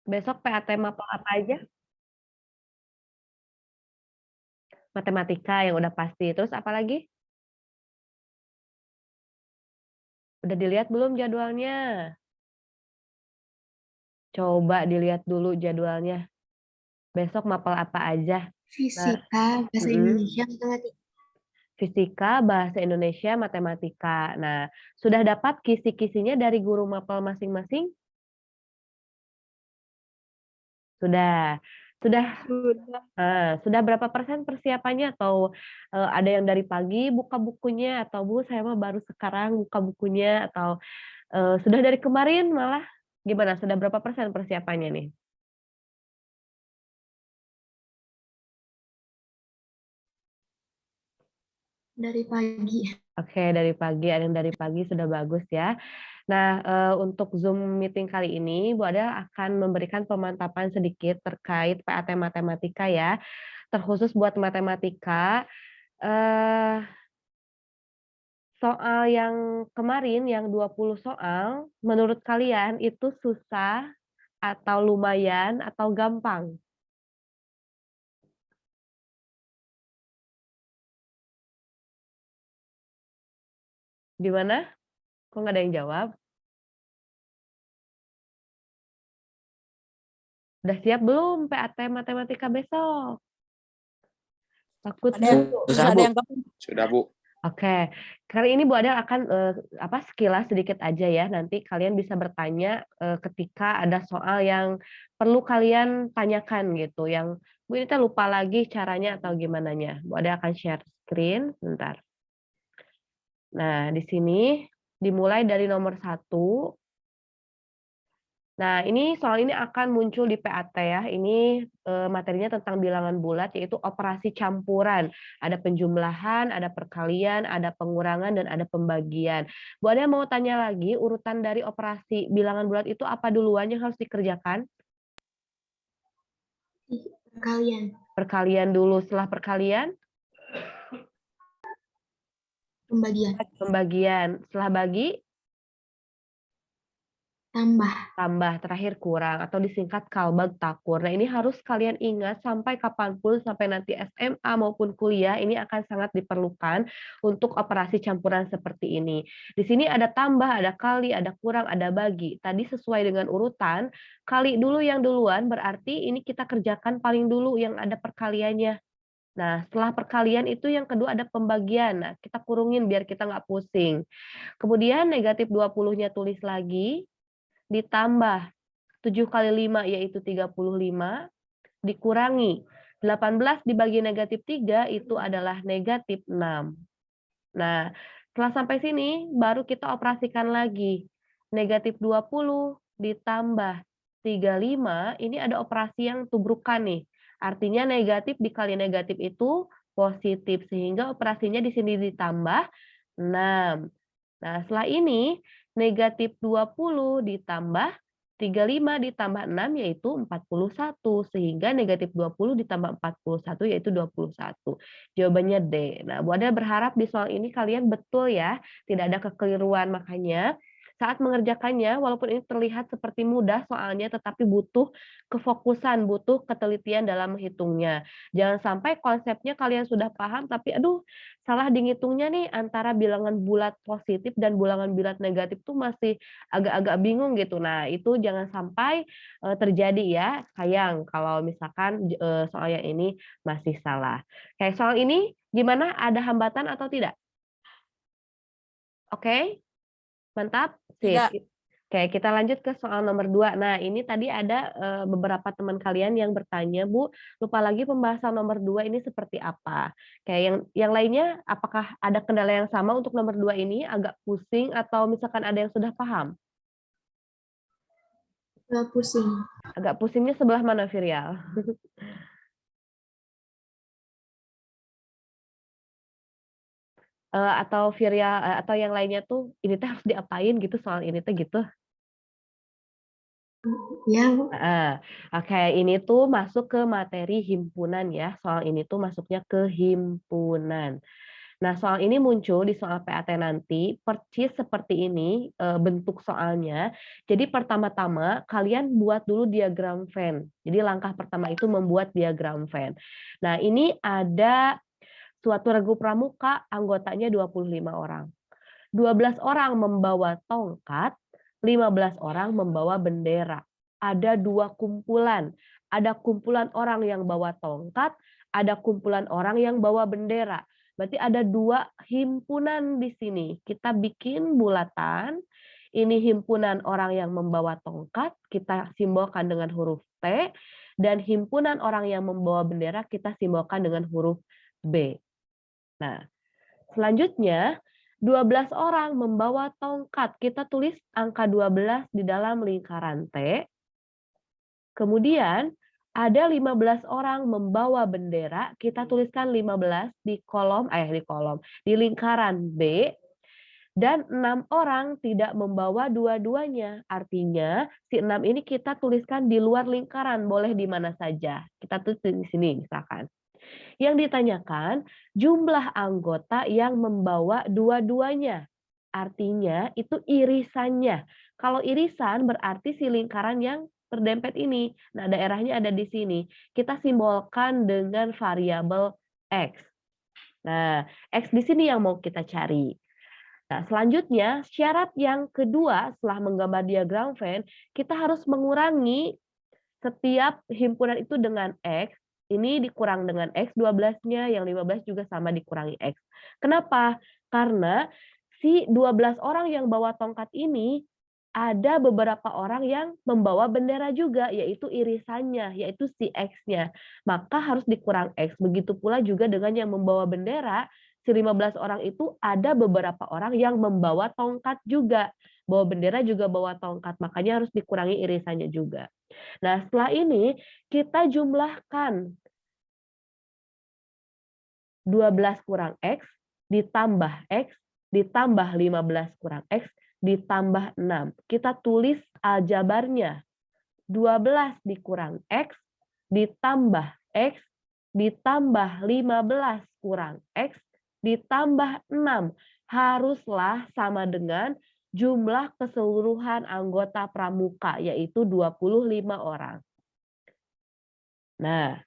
Besok PAT mapel apa aja? Matematika yang udah pasti, terus apa lagi? Udah dilihat belum jadwalnya? Coba dilihat dulu jadwalnya. Besok mapel apa aja? Nah, Fisika, bahasa mhm, Indonesia, matematika. fisika, bahasa Indonesia, matematika. Nah, sudah dapat kisi-kisinya dari guru mapel masing-masing? Sudah. Sudah Sudah. sudah berapa persen persiapannya? Atau, ada yang dari pagi buka bukunya, atau, "Bu, saya mah baru sekarang buka bukunya," atau, sudah dari kemarin malah? Gimana, sudah berapa persen persiapannya nih? Dari pagi. Oke, dari pagi, ada yang dari pagi sudah bagus ya. Nah, untuk Zoom meeting kali ini, Bu Adel akan memberikan pemantapan sedikit terkait PAT matematika ya, terkhusus buat matematika, eee, soal yang kemarin yang 20 soal, menurut kalian itu susah atau lumayan atau gampang? Gimana? Kok nggak ada yang jawab? Udah siap belum PAT matematika besok? Takut, Ada yang Bu? susah, ada yang gampang. Sudah, Bu. Oke, kali ini Bu Adel akan, sekilas sedikit aja ya, nanti kalian bisa bertanya, ketika ada soal yang perlu kalian tanyakan gitu, yang, "Bu, ini teh lupa lagi caranya," atau gimananya. Bu Adel akan share screen, sebentar. Nah, di sini dimulai dari nomor 1. Nah, soal ini akan muncul di PAT ya. Ini, materinya tentang bilangan bulat, yaitu operasi campuran. Ada penjumlahan, ada perkalian, ada pengurangan, dan ada pembagian. Bu ada mau tanya lagi, urutan dari operasi bilangan bulat itu apa duluan yang harus dikerjakan? Kalian. Perkalian dulu, setelah perkalian, Pembagian. pembagian. Setelah bagi, Tambah. tambah, terakhir kurang atau disingkat kalbag takur. Nah, ini harus kalian ingat sampai kapanpun, sampai nanti SMA maupun kuliah, ini akan sangat diperlukan untuk operasi campuran seperti ini. Di sini ada tambah, ada kali, ada kurang, ada bagi. Tadi sesuai dengan urutan, kali dulu yang duluan berarti ini kita kerjakan paling dulu yang ada perkaliannya. Nah, setelah perkalian itu yang kedua ada pembagian. Nah, kita kurungin biar kita nggak pusing. Kemudian negatif 20-nya tulis lagi, ditambah 7 kali 5 yaitu 35, dikurangi 18 dibagi negatif 3 itu adalah negatif 6. Nah, setelah sampai sini baru kita operasikan lagi. Negatif 20 ditambah 35 ini ada operasi yang tubrukan nih. Artinya negatif dikali negatif itu positif, sehingga operasinya di sini ditambah 6. Nah, setelah ini negatif 20 ditambah 35 ditambah 6 yaitu 41, sehingga negatif 20 ditambah 41 yaitu 21. Jawabannya D. Nah, Bu Ada berharap di soal ini kalian betul ya, tidak ada kekeliruan. Makanya saat mengerjakannya, walaupun ini terlihat seperti mudah soalnya, tetapi butuh kefokusan, butuh ketelitian dalam menghitungnya. Jangan sampai konsepnya kalian sudah paham, tapi aduh salah dihitungnya nih antara bilangan bulat positif dan bilangan bulat negatif tuh masih agak-agak bingung gitu. Nah, itu jangan sampai, terjadi ya, sayang kalau misalkan soal yang ini masih salah. Kayak soal ini gimana, ada hambatan atau tidak? Oke? Mantap? Sip. Tidak. Oke, kita lanjut ke soal nomor 2. Nah, ini tadi ada, beberapa teman kalian yang bertanya, "Bu, lupa lagi pembahasan nomor 2 ini seperti apa?" Kayak yang lainnya, apakah ada kendala yang sama untuk nomor 2 ini, agak pusing atau misalkan ada yang sudah paham? Nggak pusing. Agak pusingnya sebelah mana, Virial? Atau Virial atau yang lainnya tuh, "Ini teh harus diapain gitu, soal ini teh," gitu? Ya, Bu. Heeh. Oke, ini tuh masuk ke materi himpunan ya, soal ini tuh masuknya ke himpunan. Nah, soal ini muncul di soal PAT nanti, percis seperti ini bentuk soalnya. Jadi pertama-tama kalian buat dulu diagram Venn. Jadi langkah pertama itu membuat diagram Venn. Nah, ini ada suatu regu pramuka, anggotanya 25 orang. 12 orang membawa tongkat, 15 orang membawa bendera. Ada dua kumpulan. Ada kumpulan orang yang bawa tongkat, ada kumpulan orang yang bawa bendera. Berarti ada dua himpunan di sini. Kita bikin bulatan. Ini himpunan orang yang membawa tongkat, kita simbolkan dengan huruf T. Dan himpunan orang yang membawa bendera, kita simbolkan dengan huruf B. Nah, selanjutnya 12 orang membawa tongkat. Kita tulis angka 12 di dalam lingkaran T. Kemudian ada 15 orang membawa bendera, kita tuliskan 15 di lingkaran B, dan 6 orang tidak membawa dua-duanya. Artinya si 6 ini kita tuliskan di luar lingkaran, boleh di mana saja. Kita tulis di sini misalkan. Yang ditanyakan jumlah anggota yang membawa dua-duanya. Artinya itu irisannya. Kalau irisan berarti si lingkaran yang berdempet ini. Nah, daerahnya ada di sini. Kita simbolkan dengan variabel X. Nah, X di sini yang mau kita cari. Nah, selanjutnya syarat yang kedua setelah menggambar diagram Venn, kita harus mengurangi setiap himpunan itu dengan X, ini dikurang dengan X 12-nya, yang 15 juga sama dikurangi X. Kenapa? Karena si 12 orang yang bawa tongkat ini, ada beberapa orang yang membawa bendera juga, yaitu irisannya, yaitu si X-nya. Maka harus dikurang X. Begitu pula juga dengan yang membawa bendera, si 15 orang itu ada beberapa orang yang membawa tongkat juga. Bawa bendera juga bawa tongkat, makanya harus dikurangi irisannya juga. Nah, setelah ini kita jumlahkan 12 kurang X, ditambah X, ditambah 15 kurang X, ditambah 6. Kita tulis aljabarnya. 12 dikurang X, ditambah X, ditambah 15 kurang X, ditambah 6. Haruslah sama dengan jumlah keseluruhan anggota pramuka, yaitu 25 orang. Nah,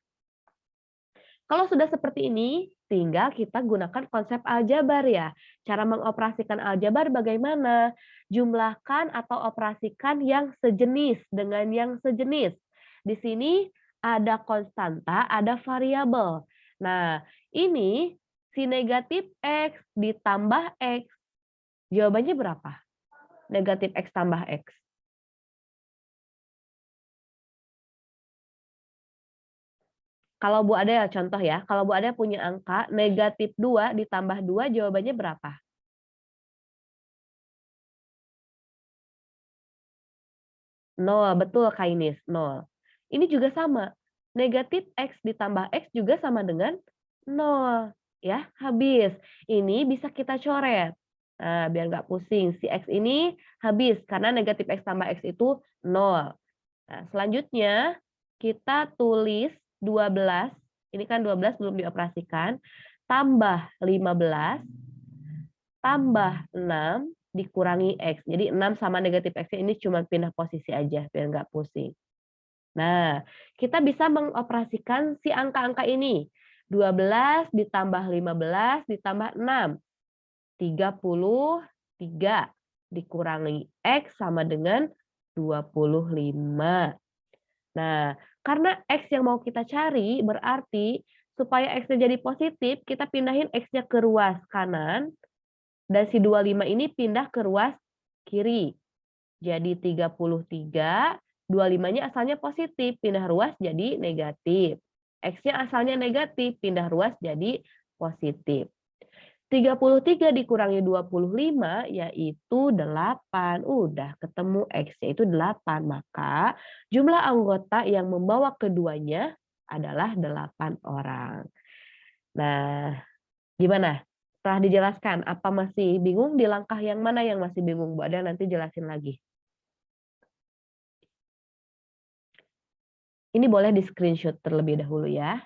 kalau sudah seperti ini, tinggal kita gunakan konsep aljabar ya. Cara mengoperasikan aljabar bagaimana? Jumlahkan atau operasikan yang sejenis dengan yang sejenis. Di sini ada konstanta, ada variabel. Nah, ini si negatif X ditambah X. Jawabannya berapa? Negatif X tambah X. Kalau Bu Ade contoh ya, kalau Bu Ade punya angka negatif 2 ditambah 2 jawabannya berapa? 0, betul Kainis, 0. Ini juga sama. Negatif X ditambah X juga sama dengan 0. Ya, habis. Ini bisa kita coret. Nah, biar nggak pusing. Si X ini habis karena negatif X tambah X itu 0. Nah, selanjutnya kita tulis 12, ini kan 12 belum dioperasikan, tambah 15, tambah 6, dikurangi X. Jadi 6 sama negatif X ini cuma pindah posisi aja, biar nggak pusing. Nah, kita bisa mengoperasikan si angka-angka ini. 12 ditambah 15 ditambah 6. 33 dikurangi X sama dengan 25. Nah, karena X yang mau kita cari berarti supaya X-nya jadi positif, kita pindahin X-nya ke ruas kanan, dan si 25 ini pindah ke ruas kiri. Jadi 33, 25-nya asalnya positif, pindah ruas jadi negatif. X-nya asalnya negatif, pindah ruas jadi positif. 33 dikurangi 25 yaitu 8. Udah ketemu X yaitu 8. Maka jumlah anggota yang membawa keduanya adalah 8 orang. Nah, gimana? Setelah dijelaskan, apa masih bingung di langkah yang mana yang masih bingung? Bu Ada nanti jelasin lagi. Ini boleh di screenshot terlebih dahulu ya.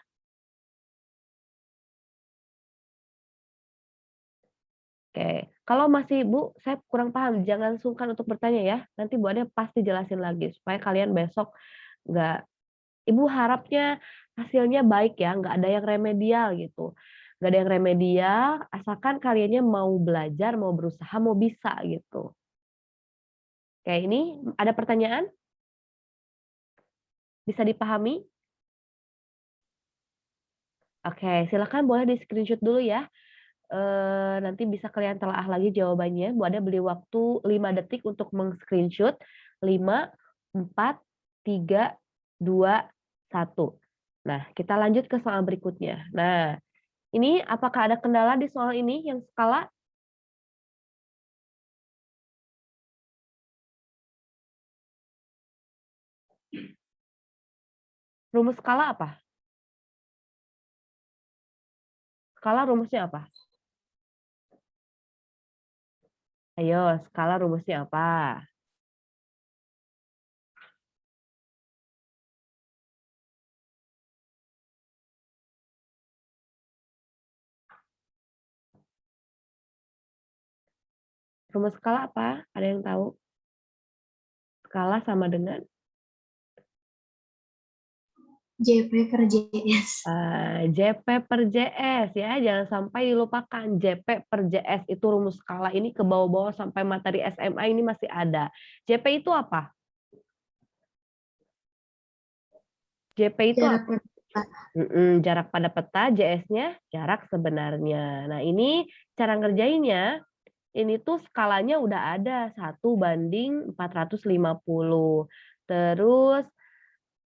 Oke, kalau masih Bu, saya kurang paham, jangan sungkan untuk bertanya ya. Nanti Bu Ade pasti jelasin lagi supaya kalian besok nggak Ibu harapnya hasilnya baik ya, nggak ada yang remedial gitu. Nggak ada yang remedial, asalkan kaliannya mau belajar, mau berusaha, mau bisa gitu. Oke, ini ada pertanyaan? Bisa dipahami? Oke, silakan boleh di-screenshot dulu ya. Nanti bisa kalian telaah lagi jawabannya. Bu Ade beri waktu 5 detik untuk meng-screenshot. 5, 4, 3, 2, 1. Nah, kita lanjut ke soal berikutnya. Nah, ini apakah ada kendala di soal ini yang skala? Rumus skala apa? Skala rumusnya apa? Ayo, skala rumusnya apa? Rumus skala apa? Ada yang tahu? Skala sama dengan JP per JS. JP per JS ya, jangan sampai dilupakan. JP per JS itu rumus skala ini ke bawah-bawah sampai materi SMA ini masih ada. JP itu apa? JP itu Jarak apa? per peta. Jarak pada peta, JS-nya jarak sebenarnya. Nah, ini cara ngerjainnya, ini tuh skalanya udah ada 1:450. Terus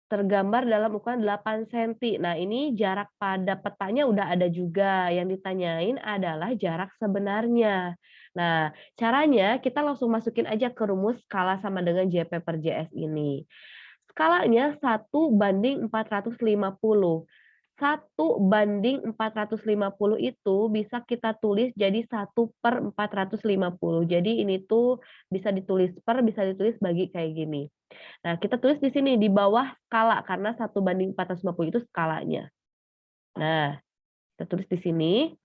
tergambar dalam ukuran 8 senti. Nah, ini jarak pada petanya udah ada juga, yang ditanyain adalah jarak sebenarnya. Nah, caranya kita langsung masukin aja ke rumus skala sama dengan JP per JS ini. Skalanya 1:450. 1:450 itu bisa kita tulis jadi 1/450. Jadi ini tuh bisa ditulis per, bisa ditulis bagi kayak gini. Nah, kita tulis di sini di bawah skala karena 1:450 itu skalanya. Nah, kita tulis di sini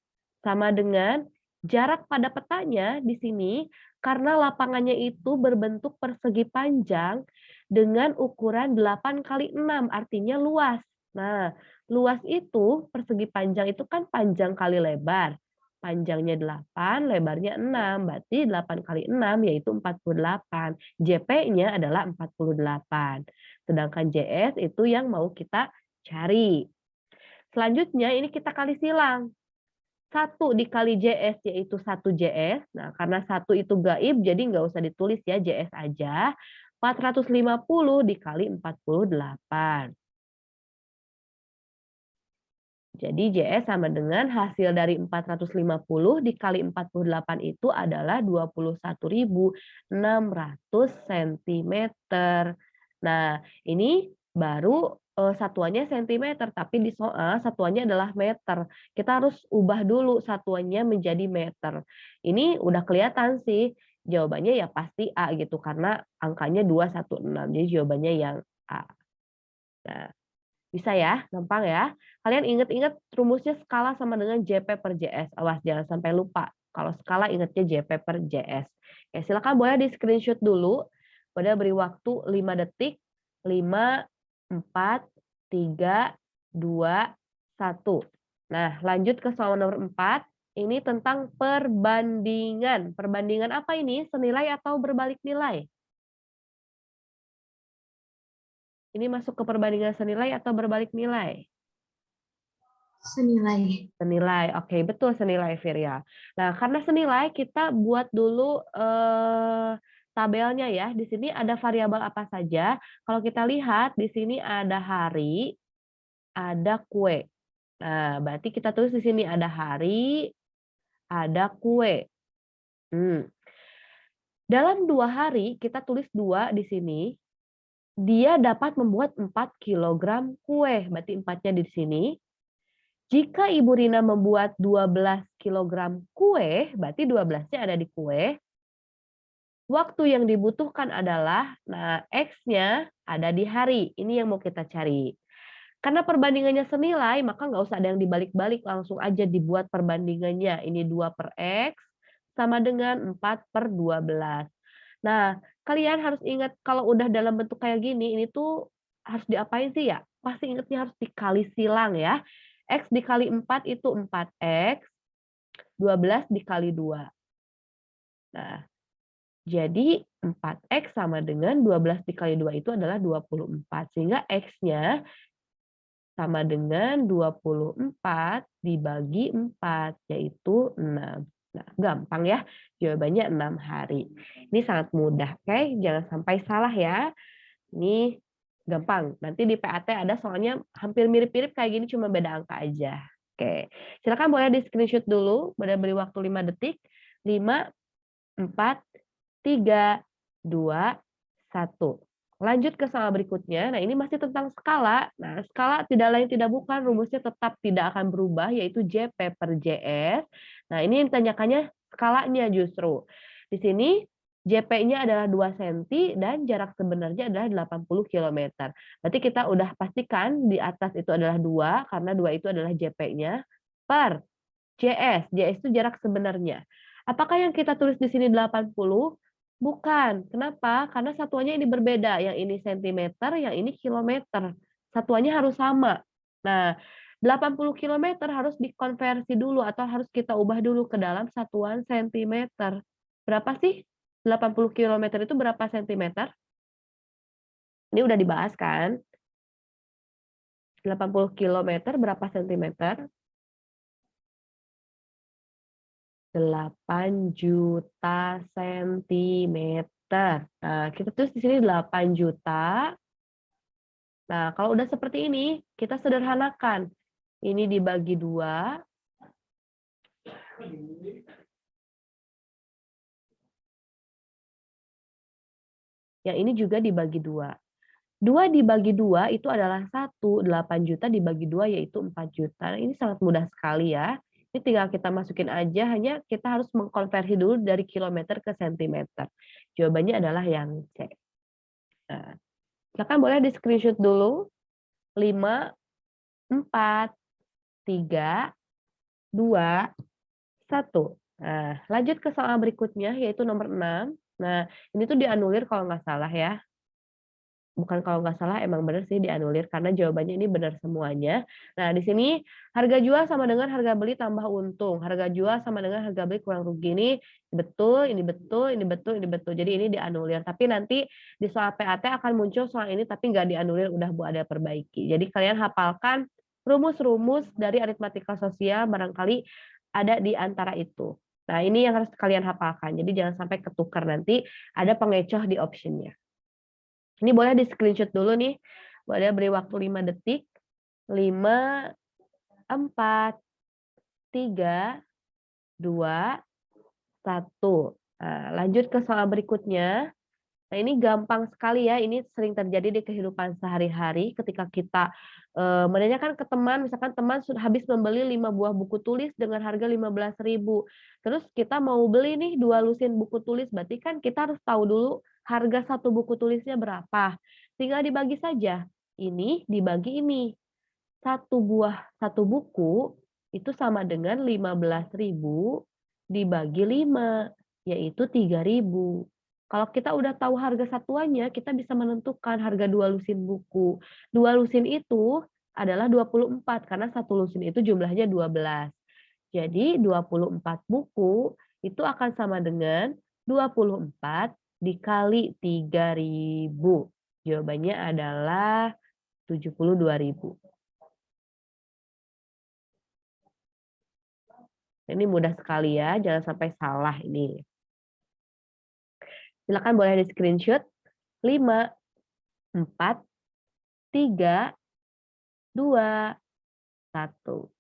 sama dengan jarak pada petanya di sini karena lapangannya itu berbentuk persegi panjang dengan ukuran 8 kali 6 artinya luas. Nah, luas itu persegi panjang itu kan panjang kali lebar. Panjangnya 8, lebarnya 6, berarti 8 kali 6 yaitu 48. JP-nya adalah 48. Sedangkan JS itu yang mau kita cari. Selanjutnya ini kita kali silang. 1 dikali JS yaitu 1 JS. Nah, karena 1 itu gaib jadi nggak usah ditulis ya, JS aja. 450 dikali 48. Jadi JS sama dengan hasil dari 450 dikali 48 itu adalah 21.600 cm. Nah, ini baru satuannya cm, tapi di soal satuannya adalah meter. Kita harus ubah dulu satuannya menjadi meter. Ini udah kelihatan sih, jawabannya ya pasti A gitu, karena angkanya 216, jadi jawabannya yang A. Nah, bisa ya, gampang ya. Kalian ingat-ingat rumusnya skala sama dengan JP per JS. Awas jangan sampai lupa. Kalau skala ingatnya JP per JS. Oke, silakan boleh di-screenshot dulu. Boleh beri waktu 5 detik. 5, 4, 3, 2, 1. Nah, lanjut ke soal nomor 4. Ini tentang perbandingan. Perbandingan apa ini? Senilai atau berbalik nilai? Ini masuk ke perbandingan senilai atau berbalik nilai? Senilai. Senilai, oke betul senilai Virya. Nah karena senilai kita buat dulu tabelnya ya. Di sini ada variabel apa saja. Kalau kita lihat di sini ada hari, ada kue. Nah berarti kita tulis di sini ada hari, ada kue. Dalam 2 hari kita tulis 2 di sini. Dia dapat membuat 4 kilogram kue. Berarti 4-nya di sini. Jika Ibu Rina membuat 12 kilogram kue, berarti 12-nya ada di kue. Waktu yang dibutuhkan adalah, nah X-nya ada di hari. Ini yang mau kita cari. Karena perbandingannya senilai, maka nggak usah ada yang dibalik-balik, langsung aja dibuat perbandingannya. Ini 2 per X, sama dengan 4/12. Nah, kalian harus ingat kalau udah dalam bentuk kayak gini, ini tuh harus diapain sih ya? Pasti ingetnya harus dikali silang ya. X dikali 4 itu 4X, 12 dikali 2. Nah, jadi 4X sama dengan 12 dikali 2 itu adalah 24. Sehingga X-nya sama dengan 24 dibagi 4, yaitu 6. Nah, gampang ya, jawabannya 6 hari. Ini sangat mudah, oke? Jangan sampai salah ya. Ini gampang, nanti di PAT ada soalnya hampir mirip-mirip kayak gini, cuma beda angka aja. Oke, silakan boleh di-screenshot dulu, boleh beri waktu 5 detik. 5, 4, 3, 2, 1. Lanjut ke soal berikutnya. Nah, ini masih tentang skala. Nah, skala tidak lain tidak bukan, rumusnya tetap tidak akan berubah, yaitu JP per JS. Nah, ini yang ditanyakannya skalanya justru. Di sini JP-nya adalah 2 cm dan jarak sebenarnya adalah 80 km. Berarti kita udah pastikan di atas itu adalah 2, karena 2 itu adalah JP-nya, per JS. JS itu jarak sebenarnya. Apakah yang kita tulis di sini 80? Bukan. Kenapa? Karena satuannya ini berbeda. Yang ini sentimeter, yang ini kilometer. Satuannya harus sama. Nah, 80 kilometer harus dikonversi dulu atau harus kita ubah dulu ke dalam satuan sentimeter. Berapa sih? 80 kilometer itu berapa sentimeter? Ini udah dibahas kan? 80 kilometer berapa sentimeter? 8 juta sentimeter. Nah, kita tulis di sini 8 juta. Nah, kalau udah seperti ini, kita sederhanakan. Ini dibagi 2. Yang ini juga dibagi 2. 2 dibagi 2 itu adalah 1. 8 juta dibagi 2 yaitu 4 juta. Nah, ini sangat mudah sekali ya. Ini tinggal kita masukin aja, hanya kita harus mengkonversi dulu dari kilometer ke sentimeter. Jawabannya adalah yang C. Nah, silakan boleh di-screenshot dulu. 5, 4, 3, 2, 1. Nah, lanjut ke soal berikutnya, yaitu nomor 6. Nah, ini tuh dianulir kalau nggak salah ya. Bukan kalau nggak salah, emang benar sih dianulir, karena jawabannya ini benar semuanya. Nah, di sini harga jual sama dengan harga beli tambah untung. Harga jual sama dengan harga beli kurang rugi. Ini betul, ini betul, ini betul, ini betul. Jadi ini dianulir. Tapi nanti di soal PAT akan muncul soal ini, tapi nggak dianulir, udah Bu ada perbaiki. Jadi kalian hafalkan rumus-rumus dari aritmatika sosial, barangkali ada di antara itu. Nah, ini yang harus kalian hafalkan. Jadi jangan sampai ketukar nanti, ada pengecoh di optionnya. Ini boleh di-screenshot dulu nih. Boleh beri waktu 5 detik. 5, 4, 3, 2, 1. Nah, lanjut ke soal berikutnya. Nah, ini gampang sekali ya, ini sering terjadi di kehidupan sehari-hari ketika kita menanyakan ke teman, misalkan teman sudah habis membeli 5 buah buku tulis dengan harga 15.000. Terus kita mau beli nih 2 lusin buku tulis, berarti kan kita harus tahu dulu harga satu buku tulisnya berapa. Tinggal dibagi saja. Ini dibagi ini. Satu buku itu sama dengan 15.000 dibagi 5, yaitu 3.000. Kalau kita udah tahu harga satuannya, kita bisa menentukan harga 2 lusin buku. 2 lusin itu adalah 24, karena satu lusin itu jumlahnya 12. Jadi 24 buku itu akan sama dengan 24 dikali 3.000. Jawabannya adalah 72.000. Ini mudah sekali ya, jangan sampai salah ini. Silakan boleh di-screenshot. 5, 4, 3, 2, 1.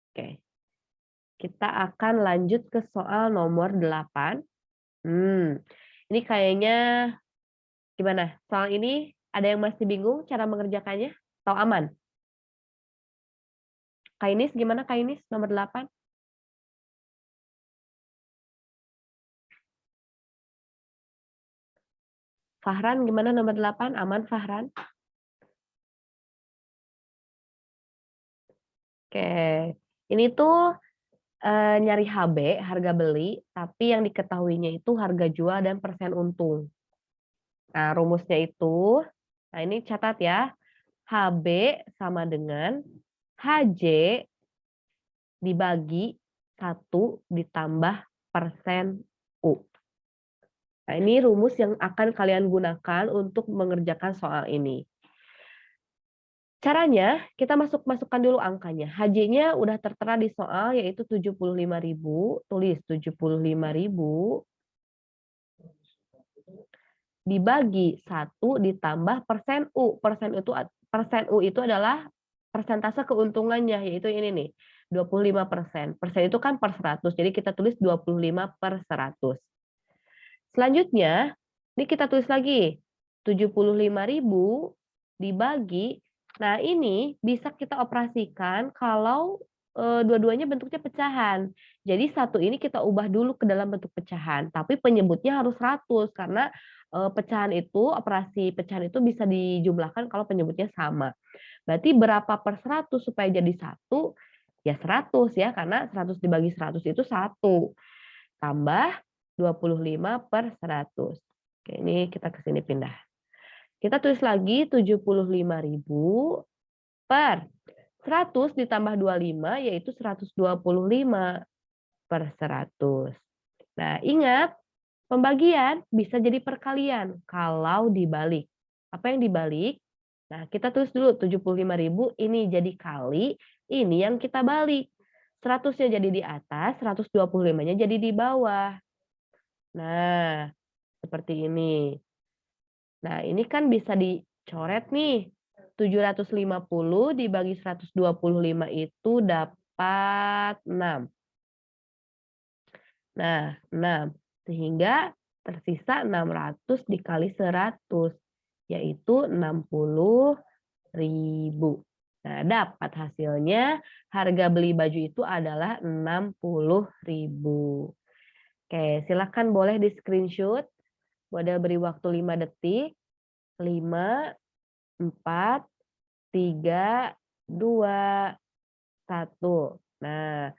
Oke. Kita akan lanjut ke soal nomor 8. Ini kayaknya gimana? Soal ini ada yang masih bingung cara mengerjakannya? Atau aman? Kainis gimana Kainis nomor 8? Fahran gimana nomor 8? Aman Fahran? Oke. Ini tuh nyari HB, harga beli, tapi yang diketahuinya itu harga jual dan persen untung. Nah, rumusnya itu, nah ini catat ya, HB sama dengan HJ dibagi 1 ditambah persen U. Nah, ini rumus yang akan kalian gunakan untuk mengerjakan soal ini. Caranya, kita masukkan dulu angkanya. HJ-nya udah tertera di soal, yaitu 75.000. Tulis 75.000 dibagi 1 ditambah persen U. Persen U itu adalah persentase keuntungannya, yaitu ini nih, 25%. Persen itu kan per 100, jadi kita tulis 25/100. Selanjutnya, ini kita tulis lagi, 75.000 dibagi, nah ini bisa kita operasikan kalau dua-duanya bentuknya pecahan. Jadi satu ini kita ubah dulu ke dalam bentuk pecahan, tapi penyebutnya harus 100 karena pecahan itu, operasi pecahan itu bisa dijumlahkan kalau penyebutnya sama. Berarti berapa per 100 supaya jadi 1? Ya 100 ya, karena 100 dibagi 100 itu 1. Tambah 25/100. Oke, ini kita ke sini pindah. Kita tulis lagi 75.000 per 100 ditambah 25 yaitu 125/100. Nah, ingat pembagian bisa jadi perkalian kalau dibalik. Apa yang dibalik? Nah, kita tulis dulu 75.000 ini jadi kali, ini yang kita balik. 100-nya jadi di atas, 125-nya jadi di bawah. Nah, seperti ini. Nah, ini kan bisa dicoret nih. 750 dibagi 125 itu dapat 6. Nah, 6. Sehingga tersisa 600 dikali 100, yaitu 60.000. Nah, dapat hasilnya harga beli baju itu adalah 60.000. Oke, silakan boleh di-screenshot. Wadah beri waktu 5 detik. 5, 4, 3, 2, 1. Nah,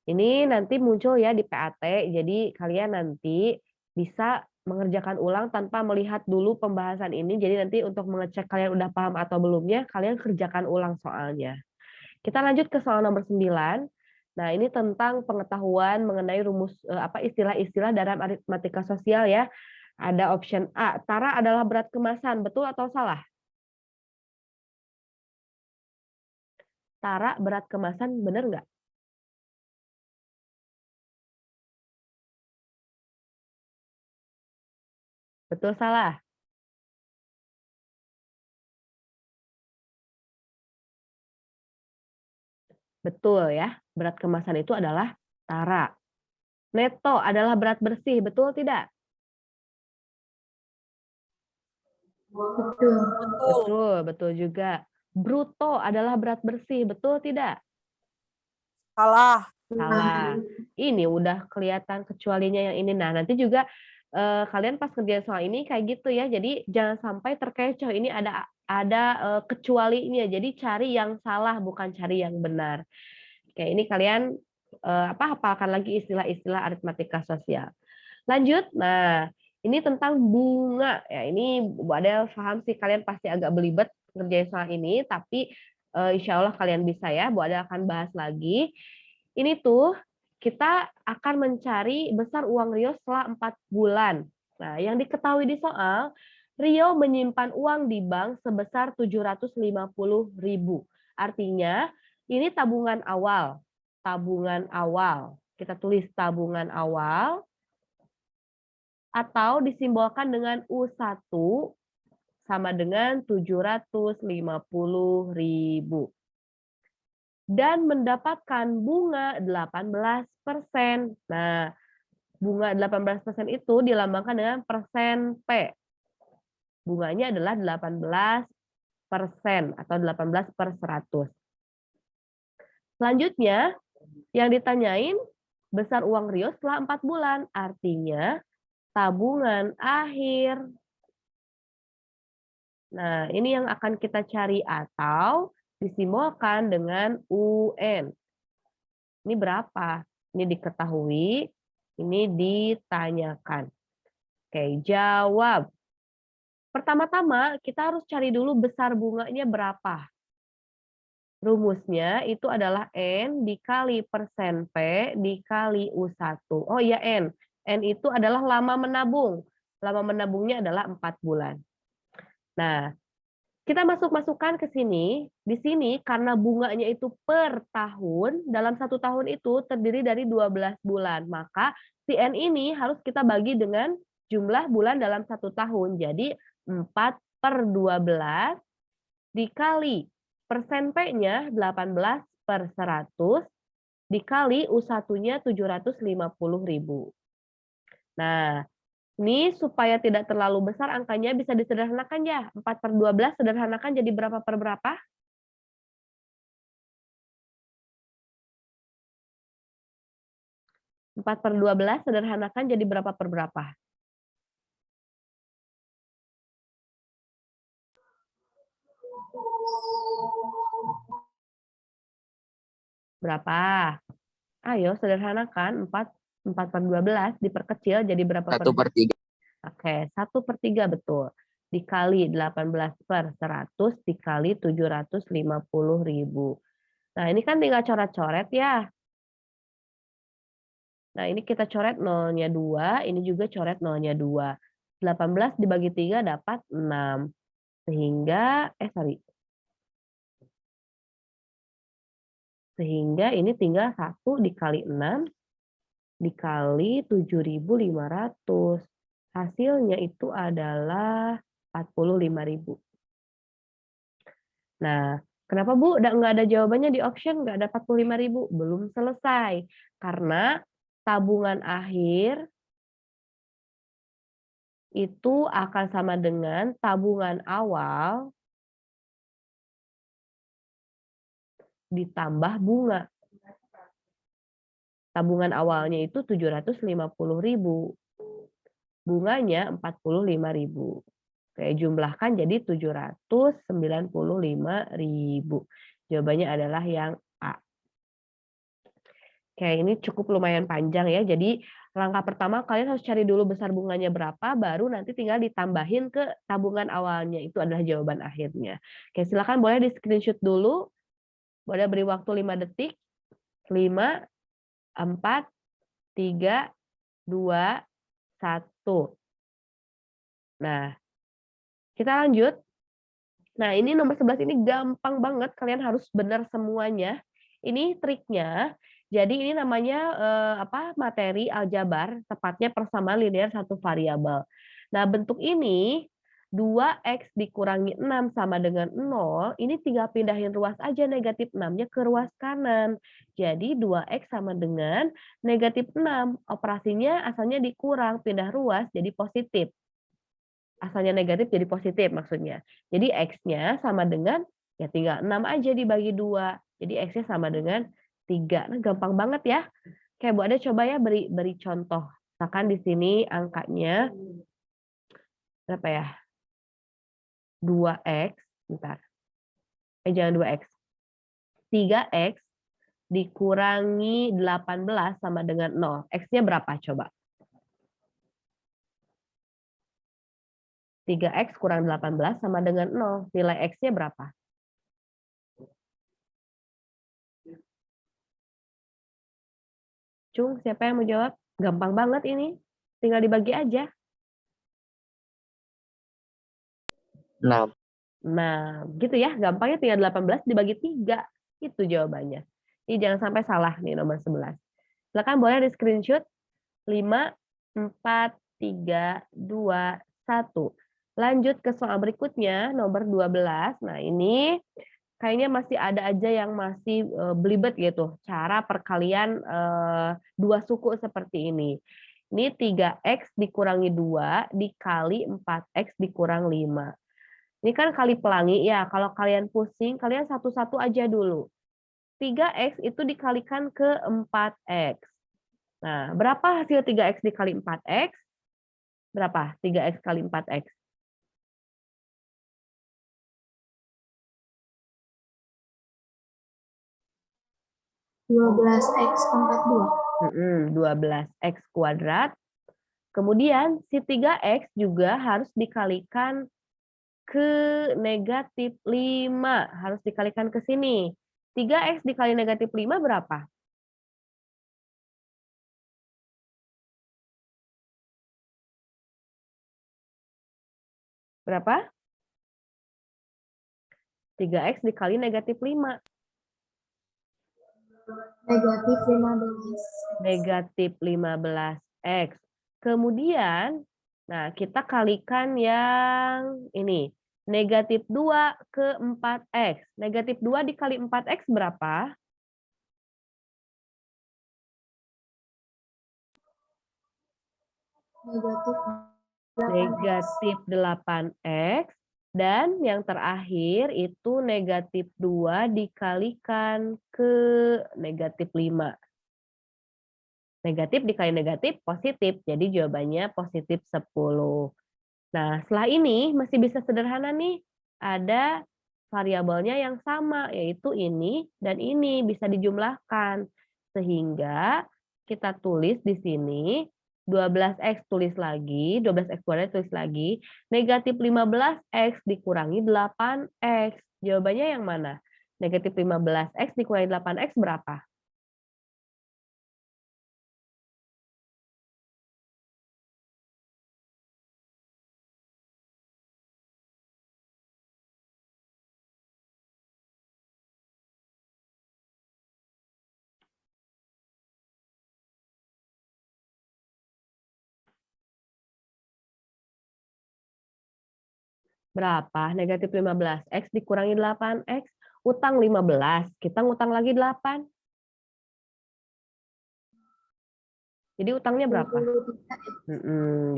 ini nanti muncul ya di PAT, jadi kalian nanti bisa mengerjakan ulang tanpa melihat dulu pembahasan ini. Jadi nanti untuk mengecek kalian udah paham atau belumnya, kalian kerjakan ulang soalnya. Kita lanjut ke soal nomor 9. Nah, ini tentang pengetahuan mengenai rumus istilah-istilah dalam aritmatika sosial ya. Ada option A, tara adalah berat kemasan, betul atau salah? Tara berat kemasan, benar nggak? Betul, salah? Betul ya, berat kemasan itu adalah tara. Neto adalah berat bersih, betul tidak? Betul. Betul. Betul, betul juga. Bruto adalah berat bersih, betul tidak? Salah. Salah. Ini udah kelihatan kecualinya yang ini. Nah, nanti juga kalian pas kerjain soal ini kayak gitu ya. Jadi jangan sampai terkecoh. Ini ada kecualinya. Jadi cari yang salah bukan cari yang benar. Oke, ini kalian hafalkan lagi istilah-istilah aritmatika sosial. Lanjut. Nah, ini tentang bunga ya. Ini Bu Adel paham sih kalian pasti agak belibet ngerjain soal ini, tapi insya Allah kalian bisa ya. Bu Adel akan bahas lagi. Ini tuh kita akan mencari besar uang Rio setelah 4 bulan. Nah, yang diketahui di soal, Rio menyimpan uang di bank sebesar 750.000. Artinya, ini tabungan awal. Tabungan awal. Kita tulis tabungan awal atau disimbolkan dengan U1 sama dengan 750.000 dan mendapatkan bunga 18%. Nah, bunga 18% itu dilambangkan dengan persen P. Bunganya adalah 18% atau 18/100. Selanjutnya, yang ditanyain besar uang Rio setelah 4 bulan. Artinya, tabungan akhir. Nah, ini yang akan kita cari atau disimbolkan dengan UN. Ini berapa? Ini diketahui, ini ditanyakan. Oke, jawab. Pertama-tama kita harus cari dulu besar bunganya berapa. Rumusnya itu adalah N dikali persen P dikali U1. Oh iya N. N itu adalah lama menabung. Lama menabungnya adalah 4 bulan. Nah, kita masukkan ke sini. Di sini karena bunganya itu per tahun, dalam 1 tahun itu terdiri dari 12 bulan. Maka si N ini harus kita bagi dengan jumlah bulan dalam 1 tahun. Jadi 4/12 dikali persen P-nya 18/100 dikali U1-nya 750.000. Nah, ini supaya tidak terlalu besar angkanya bisa disederhanakan ya. 4/12 sederhanakan jadi berapa per berapa? 4/12 sederhanakan jadi berapa per berapa? Berapa? Ayo sederhanakan 4/12 diperkecil jadi berapa per 1/3. Oke, 1/3 betul. Dikali 18/100 dikali 750.000. Nah, ini kan tinggal coret-coret ya. Nah, ini kita coret nolnya 2, ini juga coret nolnya 2. 18 dibagi 3 dapat 6. Sehingga ini tinggal 1 dikali 6 dikali 7.500. Hasilnya itu adalah 45.000. Nah, kenapa Bu nggak ada jawabannya di option, nggak ada 45.000? Belum selesai. Karena tabungan akhir itu akan sama dengan tabungan awal ditambah bunga. Tabungan awalnya itu 750.000. Bunganya 45.000. Oke, jumlahkan jadi 795.000. Jawabannya adalah yang A. Oke, ini cukup lumayan panjang ya. Jadi langkah pertama kalian harus cari dulu besar bunganya berapa, baru nanti tinggal ditambahin ke tabungan awalnya. Itu adalah jawaban akhirnya. Oke, silakan boleh di screenshot dulu. Boleh beri waktu 5 detik. 5, 4, 3, 2, 1. Nah, kita lanjut. Nah, ini nomor 11 ini gampang banget, kalian harus benar semuanya. Ini triknya. Jadi ini namanya materi aljabar, tepatnya persamaan linear satu variabel. Nah, bentuk ini 2x dikurangi 6 sama dengan 0, ini tinggal pindahin ruas aja negatif 6-nya ke ruas kanan. Jadi 2x sama dengan negatif 6. Operasinya asalnya dikurang, pindah ruas jadi positif. Asalnya negatif jadi positif maksudnya. Jadi X-nya sama dengan, ya tinggal 6 aja dibagi 2. Jadi X-nya sama dengan 3. Nah, gampang banget ya. Oke, Bu Ade coba ya beri contoh. Misalkan di sini angkanya berapa ya? 2X, bentar. Jangan 2X. 3X dikurangi 18 sama dengan 0. X-nya berapa coba? 3X kurang 18 sama dengan 0. Nilai X-nya berapa? Cung, siapa yang mau jawab? Gampang banget ini. Tinggal dibagi aja. 6. Nah, gitu ya. Gampangnya tinggal 18 dibagi 3. Itu jawabannya. Ini jangan sampai salah nih nomor 11. Silakan boleh di screenshot. 5, 4, 3, 2, 1. Lanjut ke soal berikutnya, nomor 12. Nah, ini kayaknya masih ada aja yang masih belibet gitu. Cara perkalian dua suku seperti ini. Ini 3x dikurangi 2 dikali 4x dikurang 5. Ini kan kali pelangi ya. Kalau kalian pusing, kalian satu-satu aja dulu. 3x itu dikalikan ke 4x. Nah, berapa hasil 3x dikali 4x? Berapa? 3x kali 4x. 12x pangkat 2. 12x kuadrat. Kemudian si 3x juga harus dikalikan ke negatif 5. Harus dikalikan ke sini. 3x dikali negatif 5 berapa? Berapa? 3x dikali negatif 5. Negatif 15. Negatif 15x. Kemudian, nah kita kalikan yang ini. Negatif 2 ke 4x. Negatif 2 dikali 4x berapa? Negatif 8x. Negatif 8x. Dan yang terakhir itu negatif 2 dikalikan ke negatif 5. Negatif dikali negatif positif, jadi jawabannya positif 10. Nah, setelah ini masih bisa sederhana nih, ada variabelnya yang sama, yaitu ini dan ini bisa dijumlahkan. Sehingga kita tulis di sini 12x tulis lagi, 12x kuadrat tulis lagi, negatif 15x dikurangi 8x. Jawabannya yang mana? Negatif 15x dikurangi 8x berapa? Berapa? Negatif 15x dikurangi 8x. Utang 15, kita ngutang lagi 8. Jadi utangnya berapa? 23x.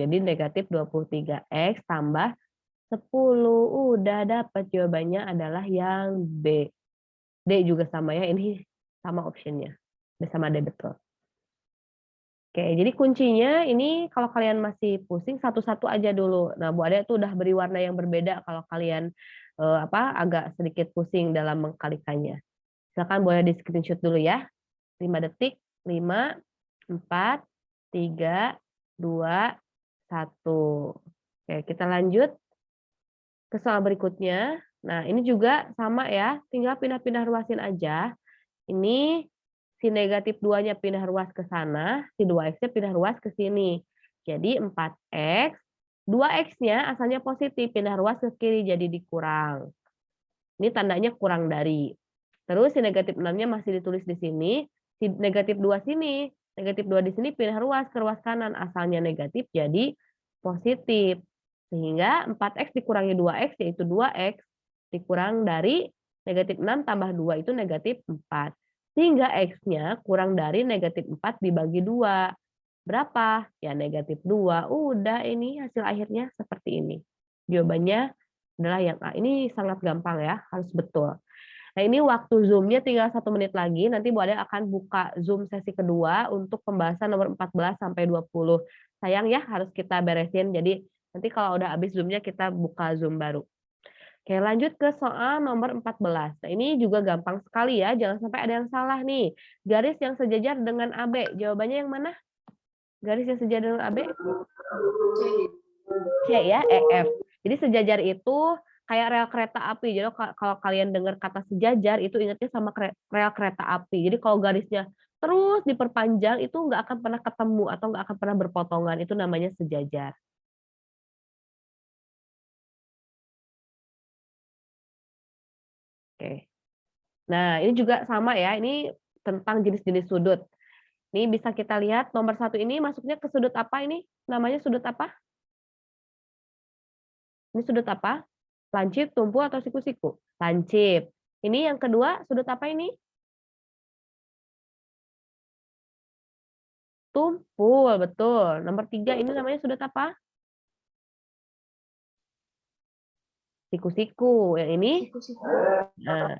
Jadi negatif 23x tambah 10. Udah dapat jawabannya adalah yang B. D juga sama ya, ini sama optionnya. B sama D betul. Oke, jadi kuncinya ini kalau kalian masih pusing satu-satu aja dulu. Nah, Bu Ade tuh udah beri warna yang berbeda kalau kalian agak sedikit pusing dalam mengkalikannya. Silakan boleh di screenshot dulu ya. 5 detik, 5, 4, 3, 2, 1. Oke, kita lanjut ke soal berikutnya. Nah, ini juga sama ya, tinggal pindah-pindah ruasin aja. Ini si negatif 2-nya pindah ruas ke sana, si 2x-nya pindah ruas ke sini. Jadi 4x, 2x-nya asalnya positif, pindah ruas ke kiri jadi dikurang. Ini tandanya kurang dari. Terus si negatif 6-nya masih ditulis di sini, si negatif 2 sini, negatif 2 di sini pindah ruas ke ruas kanan, asalnya negatif jadi positif. Sehingga 4x dikurangi 2x yaitu 2x, dikurang dari negatif 6 tambah 2 itu negatif 4. Sehingga x-nya kurang dari negatif 4 dibagi 2. Berapa? Ya negatif 2. Udah ini hasil akhirnya seperti ini. Jawabannya adalah yang A. Ini sangat gampang ya, harus betul. Nah ini waktu Zoom-nya tinggal 1 menit lagi, nanti Bu Ade akan buka Zoom sesi kedua untuk pembahasan nomor 14 sampai 20. Sayang ya harus kita beresin, jadi nanti kalau udah habis Zoom-nya kita buka Zoom baru. Oke, lanjut ke soal nomor 14. Nah, ini juga gampang sekali ya, jangan sampai ada yang salah nih. Garis yang sejajar dengan AB, jawabannya yang mana? Garis yang sejajar dengan AB? C ya, EF. Jadi sejajar itu kayak rel kereta api. Jadi kalau kalian dengar kata sejajar, itu ingatnya sama rel kereta api. Jadi kalau garisnya terus diperpanjang, itu nggak akan pernah ketemu atau nggak akan pernah berpotongan. Itu namanya sejajar. Oke. Nah, ini juga sama ya, ini tentang jenis-jenis sudut. Ini bisa kita lihat nomor 1 ini masuknya ke sudut apa ini? Namanya sudut apa? Ini sudut apa? Lancip, tumpu, atau siku-siku? Lancip. Ini yang kedua, sudut apa ini? Tumpul, betul. Nomor 3 ini namanya sudut apa? Siku-siku. Yang ini? Siku-siku. Nah,